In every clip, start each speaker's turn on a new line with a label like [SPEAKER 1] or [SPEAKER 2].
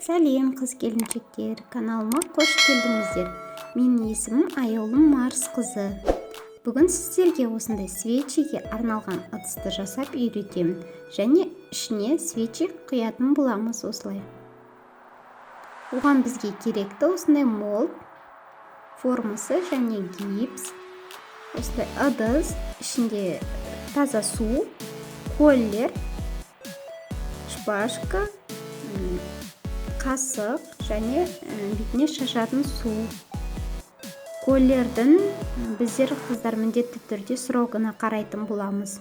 [SPEAKER 1] Сәлем қыз-келіншектер, каналыма қош келдіңіздер. Менің есімім Аяулым Марс қызы. Бүгін сіздерге осындай свечиге арналған ыдысты жасап үйретемін. Және ішіне свечи құятын боламыз осылай. Оған бізге керекті осындай молд формасы және гипс. Осындай ыдыс, ішінде таза су, коллер, шпажка, қасық және бетіне шашатын су. Коллердің біздер қыздар міндетті түрде срогына қарайтын боламыз.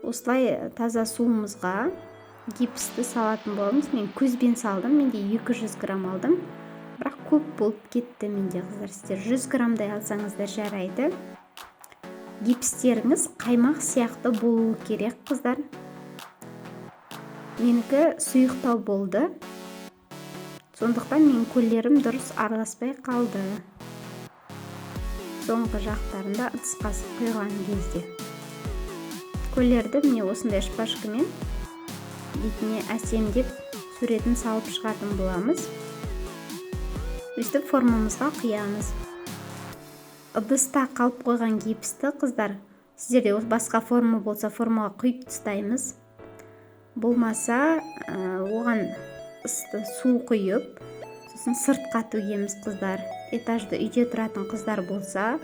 [SPEAKER 1] Осылай таза суымызға гипсті салатын боламыз. Мен көзбен салдым, менде 200 грамм алдым. Бірақ көп болып кетті менде қыздар. Сіздер 100 граммдай алсаңыздар жарайды. Гипстеріңіз қаймақ сияқты болуы керек қыздар. Менікі сұйықтау болды. Сондықтан мен коллерім дұрыс араласпай қалды. Соңғы жақтарында ыдыс қасық құйған кезде. Коллерді міне осындай шпажкамен бетіне әсемдеп суретін салып шығатын боламыз. Өстіп формамызға құямыз. Ыдыста қалып қойған гипсті қыздар, сіздерде басқа форма болса формаға құйып тастаймыз. Болмаса оған су құйып, сосын сыртқа төгеміз қыздар. Этажды үйде тұратын қыздар болса,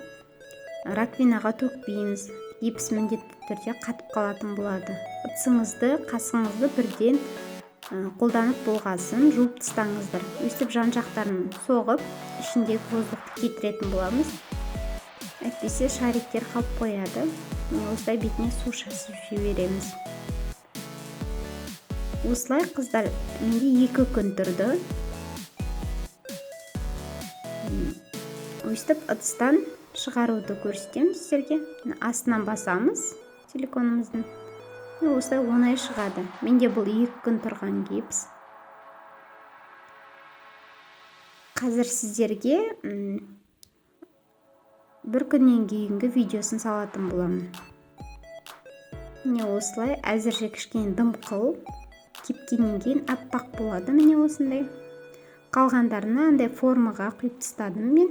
[SPEAKER 1] раковинаға төкпейміз. Гипс міндетті түрде қатып қалатын болады. Ыдысыңызды, қасыңызды бірден қолданып болғасын жуып тастаңыздар. Өстіп жан жақтарын соғып, ішіндегі воздухты кетіретін боламыз. Әйтпесе шариктер қалып қояды. Осылай бетіне су шашып жібереміз. Осылай қыздар, менде 2 күн тұрды. Өстіп ыдыстан шығаруды көрсетемін сіздерге. Астынан басамыз силиконымыздың. Осылай оңай шығады. Менде бұл 2 күн тұрған гипс. Қазір сіздерге 1 күннен кейінгі видеосын салатын боламын. Міне осылай әзірше кішкене дымқыл. Кепкеннен кейін аппақ болады, міне осындай. Қалғандарына андай формаға құйып тастадым мен.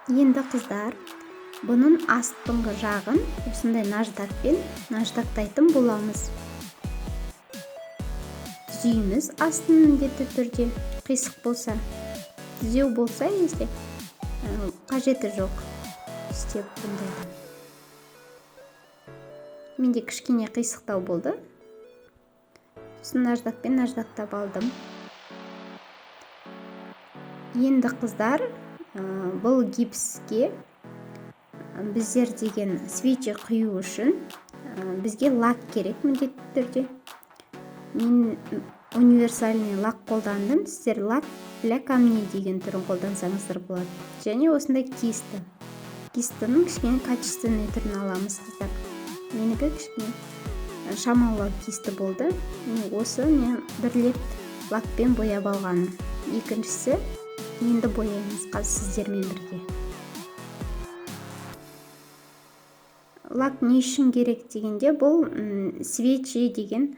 [SPEAKER 1] Енді қыздар, бұның астыңғы жағын осындай наждакпен наждақтайтын боламыз. Түзейміз астын міндетті түрде. Қисық болса, түзеу болса, если қажеті жоқ істеп бұндайды. Менде кішкене қисықтау болды. Сосын наждакпен наждақтап алдым. Енді қыздар, бұл гипске біздер деген свечи құю үшін бізге лак керек міндетті түрде. Мен универсальный лак қолдандым. Сіздер лак для камней деген түрін қолдансаңыздар болады. Және осындай кисті. Кистінің кішкене качественный түрін аламыз қыздар. Менікі кішкене шамалы кисті болды. Осы мен бірлеп лакпен бояп алғаным. Екіншісі енді бояймыз қазір сіздермен бірге. Лак не үшін керек дегенде, бұл свечи деген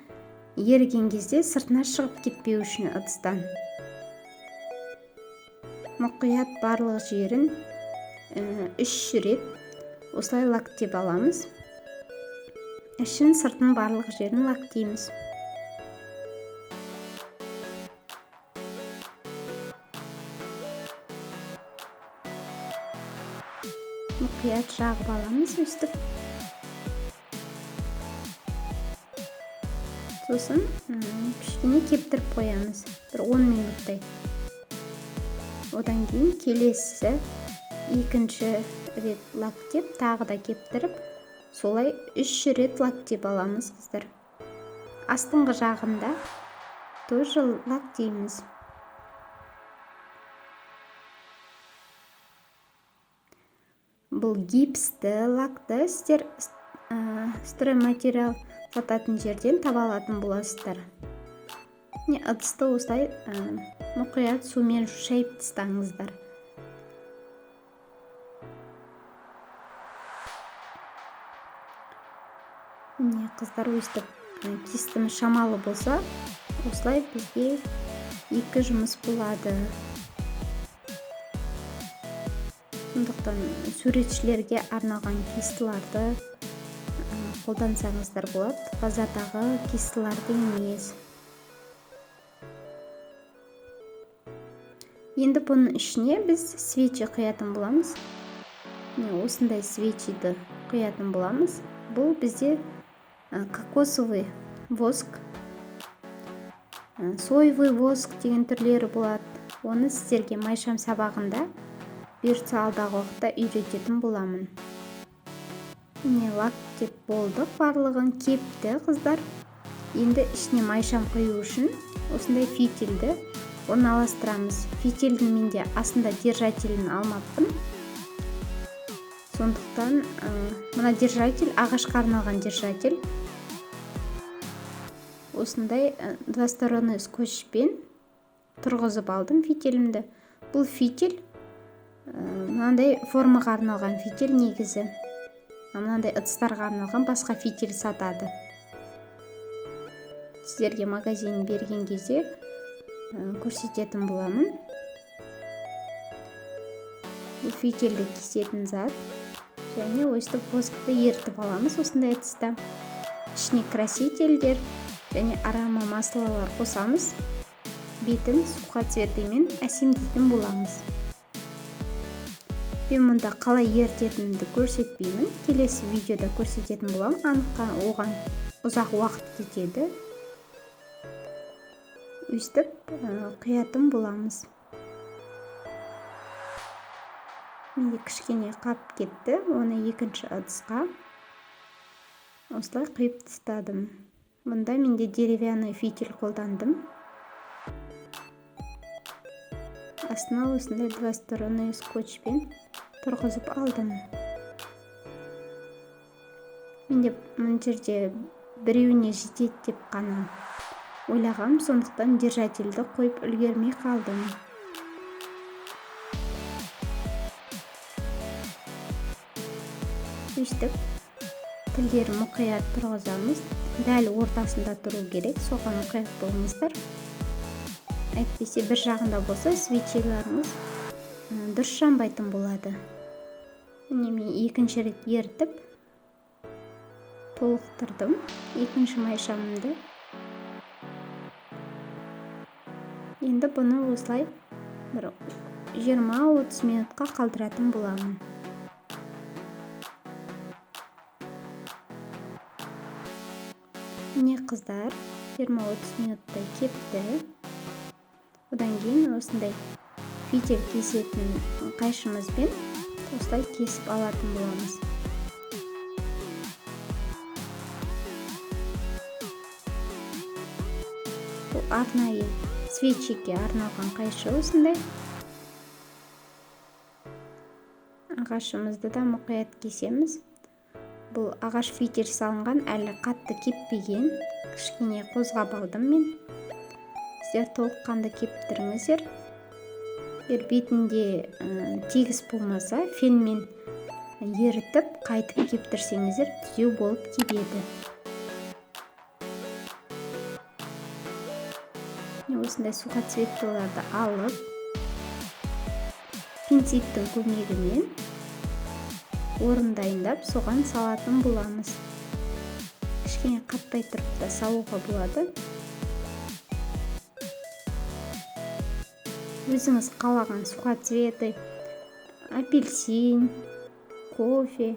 [SPEAKER 1] еріген кезде сыртына шығып кетпеу үшін ыдыстан. Мұқият барлық жерін 3 рет осылай лактеп аламыз. Ішін сыртын барлық жерін лактейміз. Мұқият жағып аламыз өстіп. Сосын кішкене кептіріп қоямыз. Бір 10 минуттай. Одан кейін келесі екінші рет лактеп, тағы да кептіріп, солай 3 рет лактеп аламыз қыздар. Астыңғы жағында тоже лактейміз. Бұл гипсті, лакты сіздер стройматериал сататын жерден таба алатын боласыздар. Ыдысты осылай мұқият сумен шайып тастаңыздар. міне қыздар, өйстіп кистіміз шамалы болса, осылай бізге 2 жұмыс болады. Сондықтан суретшілерге арналған кистыларды қолдансаңыздар болады, базадағы кистыларды емес. Енді бұның ішіне біз свечи құятын боламыз. Осындай свечиді құятын боламыз. Бұл бізде кокосовый воск, соевый воск деген түрлері болады. Оны сіздерге майшам сабағында бұйыртса алдағы уақытта үйрететін боламын. Міне лактеп болдық, барлығын кепті қыздар. Енді ішіне майшам құю үшін осындай фитильді орналастырамыз. Фитильдің менде астында держателін алмаппын. Сондықтан мына держатель ағашқа арналған держатель. Осындай двусторонний скотчпен тұрғызып алдым фитилімді. Бұл фитиль мынандай формаға арналған фитиль негізі. Мынандай ыдыстарға арналған басқа фитиль сатады. Сіздерге магазин берген кезде көрсететін боламын. Бұл фитильді кесетін зат. Және өстіп воскты ертіп аламыз осындай ыдыста. Ішіне красительдер және арома маслалар қосамыз. Бетін сухоцветімен әсемдейтін боламыз. Мен мұнда қалай ертетінімді көрсетпеймін. Келесі видеода көрсететін боламын. Аныққа оған ұзақ уақыт кетеді. Өстіп құятын боламыз. Менде кішкене қап кетті. Оны екінші ыдысқа осылай құйып тастадым. Мұнда менде деревянный фитиль қолдандым. Астына осындай двусторонний скотчпен тұрғызып алдым. Менде мына жерде біреуіне жетеді деп қана ойлағам, сондықтан держательді қойып үлгермей қалдым. Өстіп тілдерін мұқият тұрғызамыз. Дәл ортасында тұру керек, соған мұқият болыңыздар. Әйтпесе бір жағында болса свечиларымыз дұрыс жанбайтын болады. Мен екінші рет ертіп толықтырдым екінші майшамымды. Енді бұны осылай 20-30 минутқа қалдыратын боламын. Міне қыздар, 20-30 минуттай кепті. Одан кейін осындай фитиль кесетін қайшымызбен осылай кесіп алатын боламыз. Бұл арнайы свечиге арналған қайшы осындай. Ағашымызды да мұқият кесеміз. Бұл ағаш фитиль салынған, әлі қатты кеппеген. Кішкене қозғап алдым мен. Сіздер толыққанды кептіріңіздер. Бетінде тегіс болмаса, фенмен ерітіп, қайтып кептірсеңіздер, түзеу болып кебеді. Осындай сухоцветлілерді алып, пинцеттің көмегімен орын дайындап, соған салатын боламыз. Кішкене қатпай тұрып та салуға болады. Өзіңіз қалаған сухоцветі, апельсин, кофе,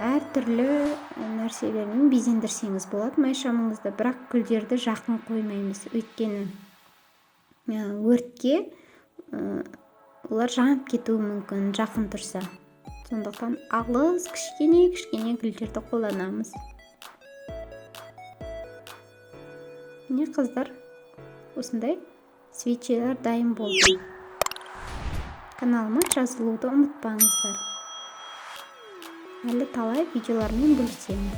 [SPEAKER 1] әртүрлі нәрселермен безендірсеңіз болады майшамыңызды. Бірақ гүлдерді жақын қоймаймыз. Өйткені өртке олар жанып кетуі мүмкін жақын тұрса. Сондықтан алыс кішкене гүлдерді қолданамыз. Міне қыздар, осындай свечилер дайын болды. Каналыма жазылуды ұмытпаңыздар. Әлі талай видеолармен бөлісемін.